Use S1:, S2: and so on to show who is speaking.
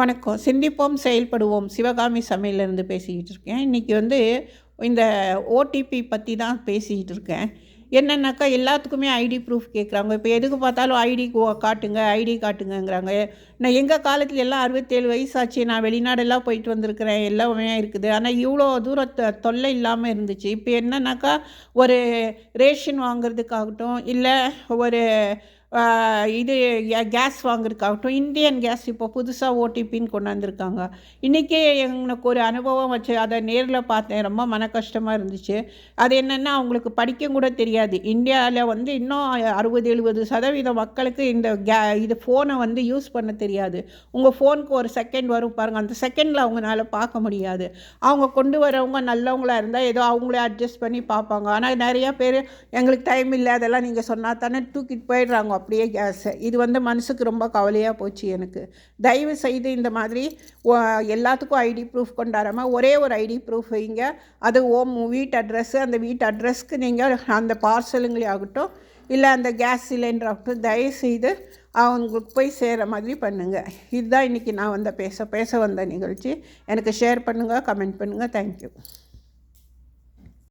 S1: வணக்கம். சிந்திப்போம், செயல்படுவோம். சிவகாமி சமையல்லேருந்து பேசிக்கிட்டு இருக்கேன். இன்றைக்கி இந்த ஓடிபி பற்றி தான் பேசிக்கிட்டு இருக்கேன். என்னென்னாக்கா எல்லாத்துக்குமே ஐடி ப்ரூஃப் கேட்குறாங்க. இப்போ எதுக்கு பார்த்தாலும் ஐடி காட்டுங்க, ஐடி காட்டுங்கங்கிறாங்க. நான் எங்கள் காலத்துல எல்லாம் 67 வயசாச்சு. நான் வெளிநாடெல்லாம் போயிட்டு வந்திருக்கிறேன். எல்லாமே இருக்குது. ஆனால் இவ்வளோ தொல்லை இல்லாமல் இருந்துச்சு. இப்போ என்னன்னாக்கா ஒரு ரேஷன் வாங்குறதுக்காகட்டும், இல்லை ஒரு இது கேஸ் வாங்குறதுக்காகட்டும், இந்தியன் கேஸ் இப்போ புதுசாக ஓடிபின்னு கொண்டாந்துருக்காங்க. இன்றைக்கே எனக்கு ஒரு அனுபவம் வச்சு அதை நேரில் பார்த்தேன். ரொம்ப மன கஷ்டமாக இருந்துச்சு. அது என்னென்னா, அவங்களுக்கு படிக்க கூட தெரியாது. இந்தியாவில் இன்னும் 60-70% மக்களுக்கு இது ஃபோனை யூஸ் பண்ண தெரியாது. உங்கள் ஃபோனுக்கு ஒரு செகண்ட் வரும் பாருங்கள், அந்த செகண்டில் அவங்களால பார்க்க முடியாது. அவங்க கொண்டு வரவங்க நல்லவங்களாக இருந்தால் ஏதோ அவங்களே அட்ஜஸ்ட் பண்ணி பார்ப்பாங்க. ஆனால் நிறையா பேர் எங்களுக்கு டைம் இல்லை, அதெல்லாம் நீங்கள் சொன்னால் தானே தூக்கிட்டு போயிடுறாங்க அப்படியே கேஸை. இது மனசுக்கு ரொம்ப கவலையாக போச்சு எனக்கு. தயவு செய்து இந்த மாதிரி எல்லாத்துக்கும் ஐடி ப்ரூஃப் கொண்டாடாமல் ஒரே ஒரு ஐடி ப்ரூஃப் வைங்க. அது வீட்டு அட்ரஸ்ஸு, அந்த வீட்டு அட்ரஸ்க்கு நீங்கள் அந்த பார்சலுங்களே ஆகட்டும், இல்லை அந்த கேஸ் சிலிண்டர் ஆகட்டும், தயவுசெய்து அவங்களுக்கு போய் சேர மாதிரி பண்ணுங்கள். இதுதான் இன்றைக்கி நான் பேச வந்த நிகழ்ச்சி. எனக்கு ஷேர் பண்ணுங்கள், கமெண்ட் பண்ணுங்கள். தேங்க்யூ.